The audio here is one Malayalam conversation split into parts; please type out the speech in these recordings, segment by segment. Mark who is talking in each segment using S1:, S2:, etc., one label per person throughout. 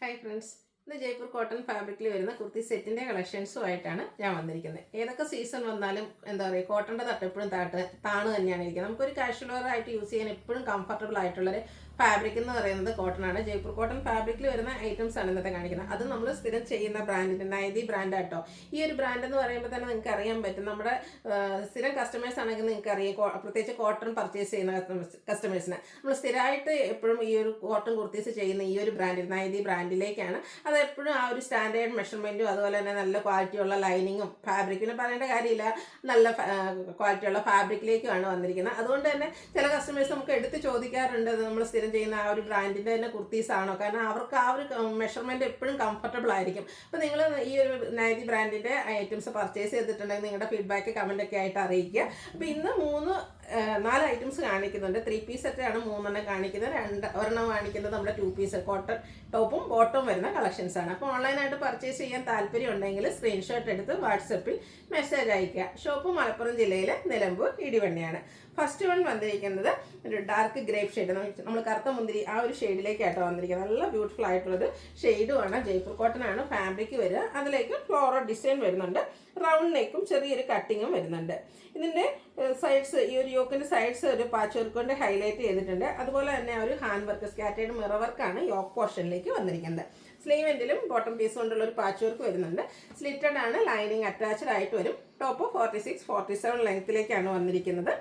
S1: ഹായ് ഫ്രണ്ട്സ്, ഇന്ന് ജയ്പൂർ കോട്ടൺ ഫാബ്രിക്കിൽ വരുന്ന കുർത്തി സെറ്റിൻ്റെ കളക്ഷൻസുമായിട്ടാണ് ഞാൻ വന്നിരിക്കുന്നത്. ഏതൊക്കെ സീസൺ വന്നാലും എന്താ പറയുക, കോട്ടൻ്റെ തട്ട് എപ്പോഴും താണ് തന്നെയാണ് ഇരിക്കുന്നത്. നമുക്കൊരു കാഷ്വൽ വെയർ ആയിട്ട് യൂസ് ചെയ്യാൻ എപ്പോഴും കംഫർട്ടബിൾ ആയിട്ടുള്ളൊരു ഫാബ്രിക് എന്ന് പറയുന്നത് കോട്ടൺ ആണ്. ജയ്പൂർ കോട്ടൺ ഫാബ്രിക്കിൽ വരുന്ന ഐറ്റംസ് ആണ് ഇന്നത്തെ കാണിക്കുന്നത്. അത് നമ്മൾ സ്ഥിരം ചെയ്യുന്ന ബ്രാൻഡിൻ്റെ നൈതി ബ്രാൻഡ് ആട്ടോ. ഈ ഒരു ബ്രാൻഡ് എന്ന് പറയുമ്പോൾ തന്നെ നിങ്ങൾക്ക് അറിയാൻ പറ്റും, നമ്മുടെ സ്ഥിരം കസ്റ്റമേഴ്സ് ആണെങ്കിൽ നിങ്ങൾക്ക് അറിയാം, പ്രത്യേകിച്ച് കോട്ടൺ പർച്ചേസ് ചെയ്യുന്ന കസ്റ്റമേഴ്സിന് നമ്മൾ സ്ഥിരമായിട്ട് എപ്പോഴും ഈ ഒരു കോട്ടൺ കുർത്തീസ് ചെയ്യുന്ന ഈ ഒരു ബ്രാൻഡിൽ നൈതി ബ്രാൻഡിലേക്കാണ്. അത് എപ്പോഴും ആ ഒരു സ്റ്റാൻഡേർഡ് മെഷർമെൻറ്റും അതുപോലെ തന്നെ നല്ല ക്വാളിറ്റിയുള്ള ലൈനിങ്ങും ഫാബ്രിക്കിന് പറയേണ്ട കാര്യമില്ല, നല്ല ക്വാളിറ്റിയുള്ള ഫാബ്രിക്കിലേക്കുമാണ് വന്നിരിക്കുന്നത്. അതുകൊണ്ട് തന്നെ ചില കസ്റ്റമേഴ്സ് നമുക്ക് എടുത്ത് ചോദിക്കാറുണ്ട്, നമ്മൾ സ്ഥിരം ചെയ്യുന്ന ആ ഒരു ബ്രാൻഡിൻ്റെ തന്നെ കുർത്തീസ് ആണോ, കാരണം അവർക്ക് ആ ഒരു മെഷർമെൻറ്റ് എപ്പോഴും കംഫർട്ടബിൾ ആയിരിക്കും. അപ്പോൾ നിങ്ങൾ ഈ ഒരു നൈതി ബ്രാൻഡിൻ്റെ ഐറ്റംസ് പർച്ചേസ് ചെയ്തിട്ടുണ്ടെങ്കിൽ നിങ്ങളുടെ ഫീഡ്ബാക്ക് കമൻ്റൊക്കെ ആയിട്ട് അറിയിക്കുക. അപ്പോൾ ഇന്ന് 4 ഐറ്റംസ് കാണിക്കുന്നുണ്ട്. 3 പീസ് സെറ്റാണ് 3 കാണിക്കുന്നത്. ഒരെണ്ണം കാണിക്കുന്നത് നമ്മുടെ 2 പീസ് കോട്ടൺ ടോപ്പും ബോട്ടവും വരുന്ന കളക്ഷൻസ് ആണ്. അപ്പോൾ ഓൺലൈനായിട്ട് പർച്ചേസ് ചെയ്യാൻ താല്പര്യം ഉണ്ടെങ്കിൽ സ്ക്രീൻഷോട്ട് എടുത്ത് വാട്സപ്പിൽ മെസ്സേജ് അയയ്ക്കുക. ഷോപ്പ് മലപ്പുറം ജില്ലയിലെ നിലമ്പൂർ ഇടിവണ്ണിയാണ്. ഫസ്റ്റ് വൺ വന്നിരിക്കുന്നത് ഒരു ഡാർക്ക് ഗ്രേപ്പ് ഷെയ്ഡ്, നമ്മൾ കറുത്ത മുന്തിരി ആ ഒരു ഷെയ്ഡിലേക്കായിട്ടോ വന്നിരിക്കുന്നത്. നല്ല ബ്യൂട്ടിഫുൾ ആയിട്ടുള്ളൊരു ഷെയ്ഡുമാണ്. ജയ്പൂർ കോട്ടൺ ആണ് ഫാബ്രിക് വരിക. അതിലേക്ക് ഫ്ലോറൽ ഡിസൈൻ വരുന്നുണ്ട്. റൗണ്ട് നെക്കും ചെറിയൊരു കട്ടിങ്ങും വരുന്നുണ്ട്. ഇതിൻ്റെ സൈഡ്സ്, ഈ ഒരു യോക്കിൻ്റെ സൈഡ്സ് ഒരു പാച്ച് വർക്ക് കൊണ്ട് ഹൈലൈറ്റ് ചെയ്തിട്ടുണ്ട്. അതുപോലെ തന്നെ ഒരു ഹാൻഡ് വർക്ക്, സ്കാറ്റേഡ് മിറർ വർക്കാണ് യോക്ക് പോർഷനിലേക്ക് വന്നിരിക്കുന്നത്. സ്ലീവ് എൻഡിലും ബോട്ടം പീസ് കൊണ്ടുള്ള ഒരു പാച്ച് വർക്ക് വരുന്നുണ്ട്. സ്ലിറ്റഡ് ആണ്, ലൈനിങ് അറ്റാച്ച്ഡ് ആയിട്ട് വരും. ടോപ്പ് 46-47 ലെങ്ത്തിലേക്കാണ് വന്നിരിക്കുന്നത്.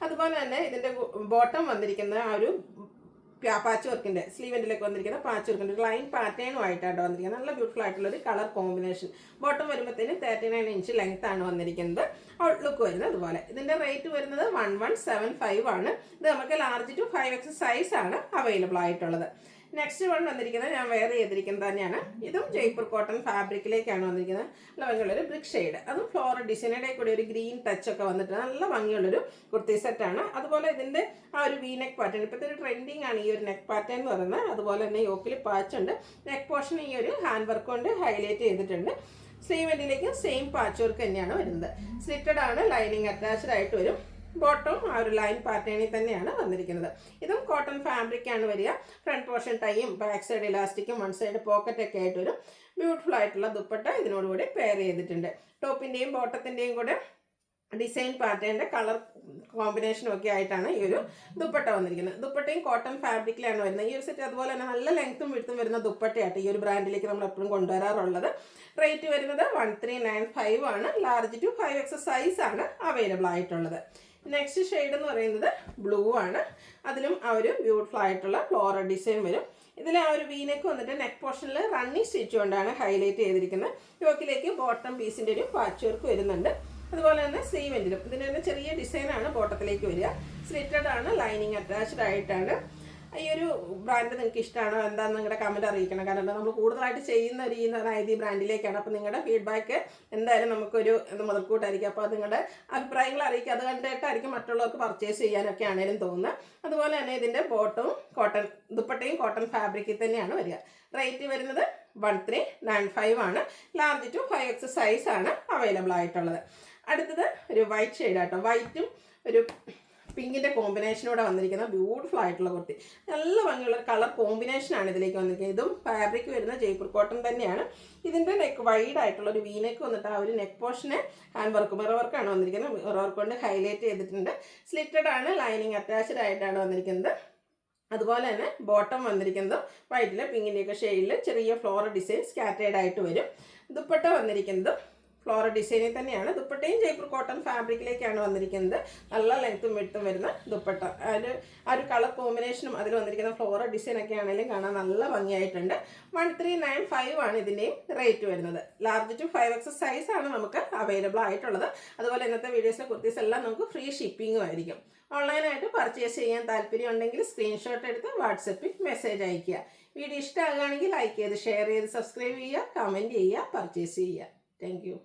S1: അതുപോലെ തന്നെ ഇതിൻ്റെ ബോട്ടം വന്നിരിക്കുന്ന ആ ഒരു പാച്ച് വർക്കിൻ്റെ സ്ലീവ് എൻഡിലേക്ക് വന്നിരിക്കുന്ന പാച്ച് വർക്കിൻ്റെ ഒരു ലൈൻ പാറ്റേണും ആയിട്ടാണ് വന്നിരിക്കുന്നത്. നല്ല ബ്യൂട്ടിഫുൾ ആയിട്ടുള്ളൊരു കളർ കോമ്പിനേഷൻ. ബോട്ടം വരുമ്പോഴത്തേന് 39 ഇഞ്ച് ലെങ്ത് ആണ് വന്നിരിക്കുന്നത്. ഔട്ട്ലുക്ക് വരുന്നത് അതുപോലെ. ഇതിൻ്റെ റേറ്റ് വരുന്നത് 1175 ആണ്. ഇത് നമുക്ക് ലാർജ് ടു 5X സൈസ് ആണ് അവൈലബിൾ ആയിട്ടുള്ളത്. നെക്സ്റ്റ് വൺ വന്നിരിക്കുന്നത് ഞാൻ വെയർ ചെയ്തിരിക്കുന്നത് തന്നെയാണ്. ഇതും ജയ്പൂർ കോട്ടൺ ഫാബ്രിക്കിലേക്കാണ് വന്നിരിക്കുന്നത്. നല്ല ഭംഗിയുള്ളൊരു ബ്രിക്ക് ഷെയ്ഡ്, അതും ഫ്ലോറൽ ഡിസൈനിടെ കൂടി ഒരു ഗ്രീൻ ടച്ചൊക്കെ വന്നിട്ട് നല്ല ഭംഗിയുള്ളൊരു കുർത്തി സെറ്റാണ്. അതുപോലെ ഇതിൻ്റെ ആ ഒരു വി നെക്ക് പാറ്റേൺ, ഇപ്പോഴത്തെ ഒരു ട്രെൻഡിങ് ആണ് ഈ ഒരു നെക്ക് പാറ്റേൺ എന്ന് പറയുന്നത്. അതുപോലെ തന്നെ യോക്കിൽ പാച്ചുണ്ട്. നെക്ക് പോർഷൻ ഈ ഒരു ഹാൻഡ് വർക്ക് കൊണ്ട് ഹൈലൈറ്റ് ചെയ്തിട്ടുണ്ട്. സ്ലീവ് എൻഡിലേക്ക് സെയിം പാച്ച് വർക്ക് തന്നെയാണ് വരുന്നത്. സ്ലിറ്റഡ് ആണ്, ലൈനിങ് അറ്റാച്ച്ഡ് ആയിട്ട് വരും. ബോട്ടം ആ ഒരു ലൈൻ പാറ്റേണിൽ തന്നെയാണ് വന്നിരിക്കുന്നത്. ഇതും കോട്ടൺ ഫാബ്രിക് ആണ് വരിക. ഫ്രണ്ട് പോർഷൻ ടൈയും ബാക്ക് സൈഡ് ഇലാസ്റ്റിക്കും വൺ സൈഡ് പോക്കറ്റൊക്കെ ആയിട്ട് വരും. ബ്യൂട്ടിഫുൾ ആയിട്ടുള്ള ദുപ്പട്ട ഇതിനോടുകൂടി പെയർ ചെയ്തിട്ടുണ്ട്. ടോപ്പിൻ്റെയും ബോട്ടത്തിൻ്റെയും കൂടെ ഡിസൈൻ പാറ്റേണിൻ്റെ കളർ കോമ്പിനേഷനും ഒക്കെ ആയിട്ടാണ് ഈ ഒരു ദുപ്പട്ട വന്നിരിക്കുന്നത്. ദുപ്പട്ടയും കോട്ടൺ ഫാബ്രിക്കിലാണ് വരുന്നത്. ഈ ഒരു സെറ്റ് അതുപോലെ തന്നെ നല്ല ലെങ്ത്തും വിടുത്തും വരുന്ന ദുപ്പട്ടയായിട്ട് ഈ ഒരു ബ്രാൻഡിലേക്ക് നമ്മൾ എപ്പോഴും കൊണ്ടുവരാറുള്ളത്. റേറ്റ് വരുന്നത് 1395 ആണ്. ലാർജ് ടു 5X സൈസ് ആണ് അവൈലബിൾ ആയിട്ടുള്ളത്. നെക്സ്റ്റ് ഷെയ്ഡ് എന്ന് പറയുന്നത് ബ്ലൂ ആണ്. അതിലും ആ ഒരു ബ്യൂട്ടിഫുൾ ആയിട്ടുള്ള ഫ്ലോറൽ ഡിസൈൻ വരും. ഇതിൽ ആ ഒരു വീനെക്ക് വന്നിട്ട് നെക്ക് പോർഷനിൽ റണ്ണിങ് സ്റ്റിച്ച് കൊണ്ടാണ് ഹൈലൈറ്റ് ചെയ്തിരിക്കുന്നത്. യോക്കിലേക്ക് ബോട്ടം പീസിൻ്റെ ഒരു പാച്ച് വർക്ക് വരുന്നുണ്ട്. അതുപോലെ തന്നെ സ്ലീവ് എൻഡിലും ഇതിന് തന്നെ ചെറിയ ഡിസൈനാണ് ബോട്ടത്തിലേക്ക് വരിക. സ്ലിറ്റഡ് ആണ്, ലൈനിങ് അറ്റാച്ച്ഡ് ആയിട്ടാണ്. ഈ ഒരു ബ്രാൻഡ് നിങ്ങൾക്ക് ഇഷ്ടമാണോ എന്താണെന്ന് നിങ്ങളുടെ കമൻറ്റ് അറിയിക്കണം. കാരണം നമ്മൾ കൂടുതലായിട്ട് ചെയ്യുന്ന ഒരു ഈ നൈതി ബ്രാൻഡിലേക്കാണ്. അപ്പോൾ നിങ്ങളുടെ ഫീഡ്ബാക്ക് എന്തായാലും നമുക്കൊരു മുതൽക്കൂട്ടായിരിക്കും. അപ്പോൾ അത് നിങ്ങളുടെ അഭിപ്രായങ്ങൾ അറിയിക്കുക. അത് കണ്ടിട്ടായിരിക്കും മറ്റുള്ളവർക്ക് പർച്ചേസ് ചെയ്യാനൊക്കെ ആണെങ്കിലും തോന്നുന്നത്. അതുപോലെ തന്നെ ഇതിൻ്റെ ബോട്ടവും കോട്ടൺ ദുപ്പട്ടയും കോട്ടൺ ഫാബ്രിക്കിൽ തന്നെയാണ് വരിക. റേറ്റ് വരുന്നത് 1395 ആണ്. ലാർജ് ടു 5X സൈസ് ആണ് അവൈലബിൾ ആയിട്ടുള്ളത്. അടുത്തത് ഒരു വൈറ്റ് ഷെയ്ഡാട്ടോ. വൈറ്റും ഒരു പിങ്കിൻ്റെ കോമ്പിനേഷനോടെ വന്നിരിക്കുന്ന ബ്യൂട്ടിഫുൾ ആയിട്ടുള്ള കുർത്തി. നല്ല ഭംഗിയുള്ള കളർ കോമ്പിനേഷനാണ് ഇതിലേക്ക് വന്നിരിക്കുന്നത്. ഇതും ഫാബ്രിക് വരുന്ന ജയ്പൂർ കോട്ടൺ തന്നെയാണ്. ഇതിൻ്റെ നെക്ക് വൈഡ് ആയിട്ടുള്ള ഒരു വി നെക്ക് വന്നിട്ട് ആ ഒരു നെക്ക് പോർഷന് ഹാൻഡ് വർക്ക് മിറർ വർക്കാണ് വന്നിരിക്കുന്നത്. മിറർ വർക്ക് കൊണ്ട് ഹൈലൈറ്റ് ചെയ്തിട്ടുണ്ട്. സ്ലിറ്റഡ് ആണ്, ലൈനിങ് അറ്റാച്ച്ഡ് ആയിട്ടാണ് വന്നിരിക്കുന്നത്. അതുപോലെ തന്നെ ബോട്ടം വന്നിരിക്കുന്നത് വൈറ്റിൽ പിങ്കിൻ്റെയൊക്കെ ഷെയ്ഡിൽ ചെറിയ ഫ്ലോറൽ ഡിസൈൻ സ്കാറ്റേഡ് ആയിട്ട് വരും. ദുപ്പട്ട വന്നിരിക്കുന്നത് ഫ്ലോറൽ ഡിസൈനിൽ തന്നെയാണ്. ദുപ്പട്ടയും ജയ്പൂർ കോട്ടൺ ഫാബ്രിക്കിലേക്കാണ് വന്നിരിക്കുന്നത്. നല്ല ലെങ്ത്തും വിട്ടും വരുന്ന ദുപ്പട്ട. ആ ഒരു കളർ കോമ്പിനേഷനും അതിൽ വന്നിരിക്കുന്ന ഫ്ലോറൽ ഡിസൈനൊക്കെ ആണെങ്കിലും കാണാൻ നല്ല ഭംഗിയായിട്ടുണ്ട്. 1395 ആണ് ഇതിൻ്റെയും റേറ്റ് വരുന്നത്. ലാർജ് ടു 5X സൈസ് ആണ് നമുക്ക് അവൈലബിൾ ആയിട്ടുള്ളത്. അതുപോലെ ഇന്നത്തെ വീഡിയോസിലെ കുർത്തീസ് എല്ലാം നമുക്ക് ഫ്രീ ഷിപ്പിങ്ങും ആയിരിക്കും. ഓൺലൈനായിട്ട് പർച്ചേസ് ചെയ്യാൻ താല്പര്യം ഉണ്ടെങ്കിൽ സ്ക്രീൻഷോട്ട് എടുത്ത് വാട്സപ്പിൽ മെസ്സേജ് അയയ്ക്കുക. വീഡിയോ ഇഷ്ടമാകുകയാണെങ്കിൽ ലൈക്ക് ചെയ്ത് ഷെയർ ചെയ്ത് സബ്സ്ക്രൈബ് ചെയ്യുക, കമൻറ്റ് ചെയ്യുക, പർച്ചേസ് ചെയ്യുക. Thank you.